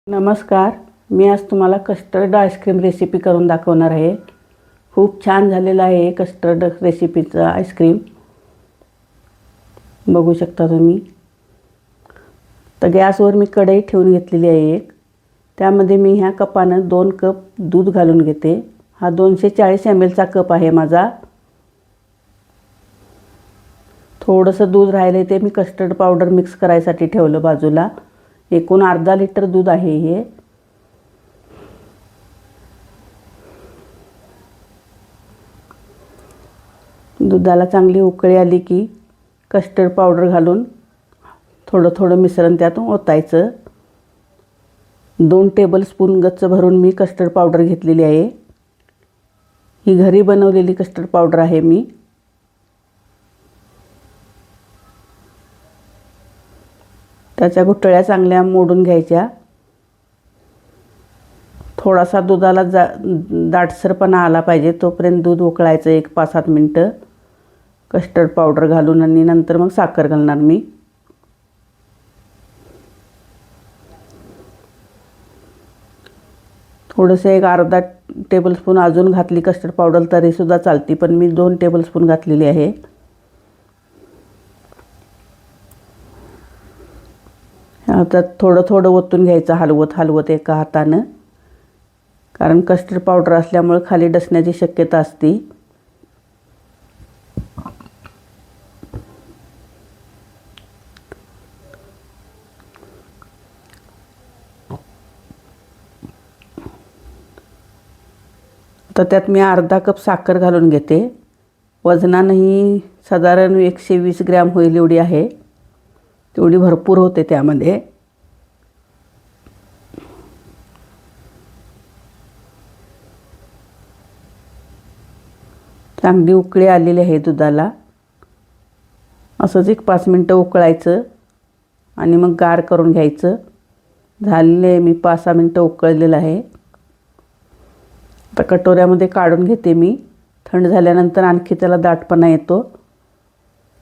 नमस्कार. मी आज तुम्हाला कस्टर्ड आईस्क्रीम रेसिपी करून दाखवणार आहे. खूप छान झालेला आहे कस्टर्ड रेसिपीचा आईस्क्रीम. बघू शकता तुम्ही. तर गॅसवर मी कढई ठेवून घेतलेली आहे एक. त्यामध्ये मी ह्या कपानं 2 कप दूध घालून घेते. हा 240 ml चा कप आहे माझा. थोडंसं दूध राहिले ते मी कस्टर्ड पावडर मिक्स करायसाठी ठेवलं बाजूला. एकूण अर्धा लिटर दूध आहे हे. दुधाला चांगली उकळी आली की कस्टर्ड पावडर घालून थोडं थोडं मिश्रण त्यातून ओतायचं. 2 टेबलस्पून गच्च भरून मी कस्टर्ड पावडर घेतलेली आहे. ही घरी बनवलेली कस्टर्ड पावडर आहे मी. त्याच्या गुठळ्या चांगल्या मोडून घ्यायच्या. थोडासा दुधाला दाटसरपणा आला पाहिजे तोपर्यंत दूध उकळायचं 1-5-7 मिनटं कस्टर्ड पावडर घालून. आणि नंतर मग साखर घालणार मी. थोडंसं एक अर्धा टेबलस्पून अजून घातली कस्टर्ड पावडर तरीसुद्धा चालती, पण मी 2 टेबलस्पून घातलेली आहे. आता थोडं थोडं ओतून घ्यायचं हलवत एका हातानं, कारण कस्टर्ड पावडर असल्यामुळे खाली डसण्याची शक्यता असते. तर त्यात मी अर्धा कप साखर घालून घेते. वजनानंही साधारण 120 ग्रॅम होईल एवढी आहे. तेवढी भरपूर होते त्यामध्ये. चांगली उकळी आलेली आहे दुधाला. असंच 1-5 मिनटं उकळायचं आणि मग गार करून घ्यायचं. झालेले मी 5-6 मिनटं उकळलेलं आहे. आता कटोऱ्यामध्ये काढून घेते मी. थंड झाल्यानंतर आणखी त्याला दाटपणा येतो.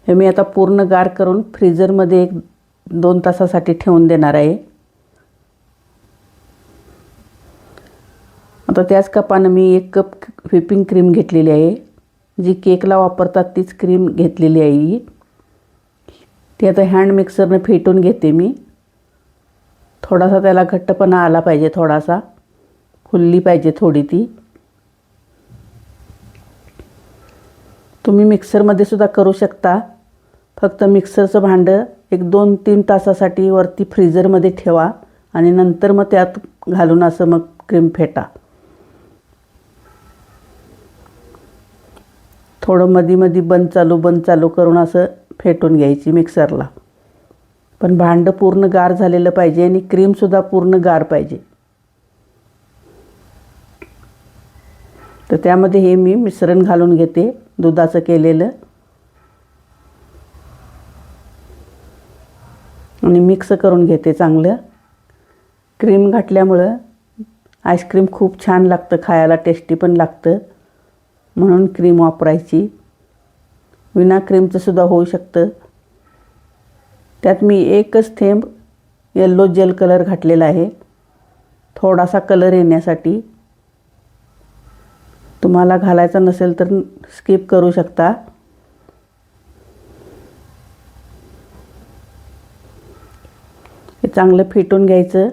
हे मी आता पूर्ण गार करून फ्रीजरमध्ये 1-2 तासासाठी ठेवून देणार आहे. आता त्याच कपानं मी 1 कप व्हिपिंग क्रीम घेतलेली आहे. जी केकला वापरतात तीच क्रीम घेतलेली आहे. ती आता हँड मिक्सरने फेटून घेते मी. थोडासा त्याला घट्टपणा आला पाहिजे, थोडासा फुलली पाहिजे थोडी ती. तुम्ही मिक्सरमध्ये सुद्धा करू शकता. फक्त मिक्सरचं भांडं 1-2-3 तासासाठी वरती फ्रीजरमध्ये ठेवा आणि नंतर मग त्यात घालून असं मग क्रीम फेटा. थोडं मधी बंद चालू करून असं फेटून घ्यायची मिक्सरला. पण भांडं पूर्ण गार झालेलं पाहिजे आणि क्रीमसुद्धा पूर्ण गार पाहिजे. तर त्यामध्ये हे मी मिश्रण घालून घेते दुधाचं केलेलं आणि मिक्स करून घेते चांगलं. क्रीम घातल्यामुळं आईस्क्रीम खूप छान लागतं, खायला टेस्टी पण लागतं. म्हणून क्रीम वापरायची. विना क्रीमचं सुद्धा होऊ शकतं. त्यात मी 1च थेंब येल्लो जेल कलर घातलेला आहे, थोडासा कलर येण्यासाठी. तुम्हाला घालायचा नसेल तर स्किप करू शकता. हे चांगलं फेटून घ्यायचं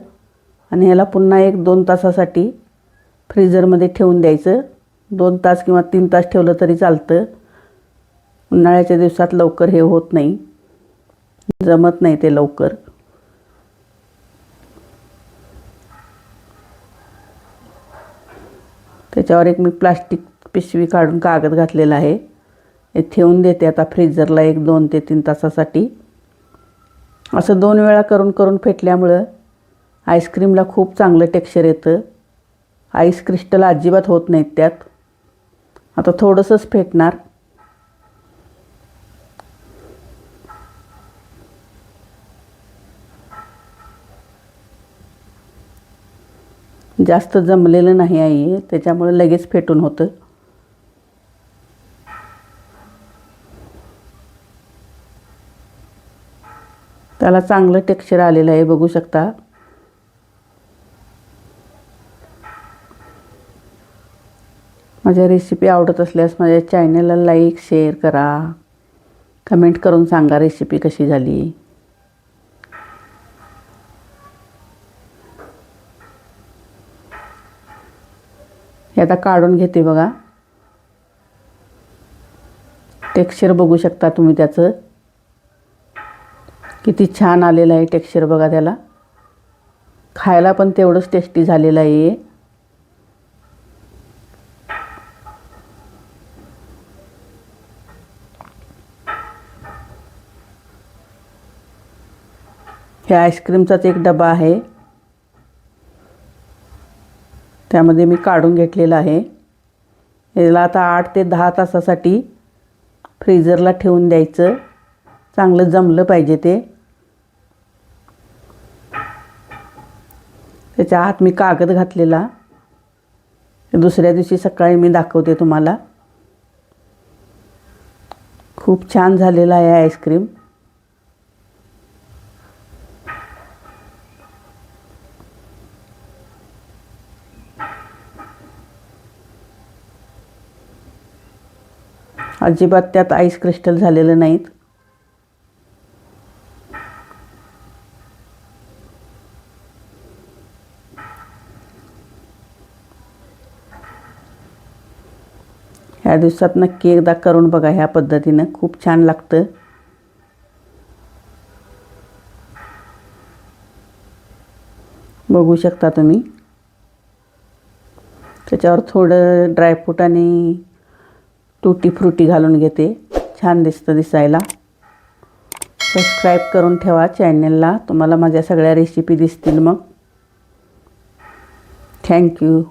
आणि ह्याला पुन्हा 1-2 तासासाठी फ्रीजरमध्ये ठेवून द्यायचं. 2 तास किंवा 3 तास ठेवलं तरी चालतं. उन्हाळ्याच्या दिवसात लवकर हे होत नाही, जमत नाही ते लवकर. त्याच्यावर एक मी प्लास्टिक पिशवी काढून कागद घातलेला आहे. हे ठेवून देते आता फ्रीजरला 1-2 ते 3 तासासाठी. असं 2 वेळा करून फेटल्यामुळं आईस्क्रीमला खूप चांगलं टेक्स्चर येतं. आईस क्रिस्टल अजिबात होत नाहीत त्यात. आता थोडंसंच फेटणार. जास्त जमलेलं नाही आहे त्याच्यामुळे लगेच फेटून होतं. त्याला चांगलं टेक्स्चर आलेलं आहे, बघू शकता. माझ्या रेसिपी आवडत असल्यास माझ्या चॅनलला लाईक शेअर करा, कमेंट करून सांगा रेसिपी कशी झाली. हे आता काढून घेते बघा. टेक्स्चर बघू शकता तुम्ही त्याचं किती छान आलेलं आहे. टेक्स्चर बघा त्याला. खायला पण तेवढंच टेस्टी झालेलं आहे. हे आईस्क्रीमचाच एक डबा आहे, त्यामध्ये मी काढून घेतलेला आहे. याला आता 8 ते 10 तासासाठी फ्रीजरला ठेवून द्यायचं. चांगलं जमलं पाहिजे ते. त्याच्या आत मी कागद घातलेला. दुसऱ्या दिवशी सकाळी मी दाखवते तुम्हाला. खूप छान झालेला आहे आईस्क्रीम. अजिबात त्यात आईस क्रिस्टल झालेलं नाहीत. ह्या दिवसात नक्की एकदा करून बघा. ह्या पद्धतीनं खूप छान लागतं. बघू शकता तुम्ही. त्याच्यावर थोडं ड्रायफ्रूट आणि टूटी फ्रुटी घालून घेते. छान दिसतं दिसायला. सबस्क्राईब करून ठेवा चॅनलला. तुम्हाला माझ्या सगळ्या रेसिपी दिसतील मग. थँक्यू.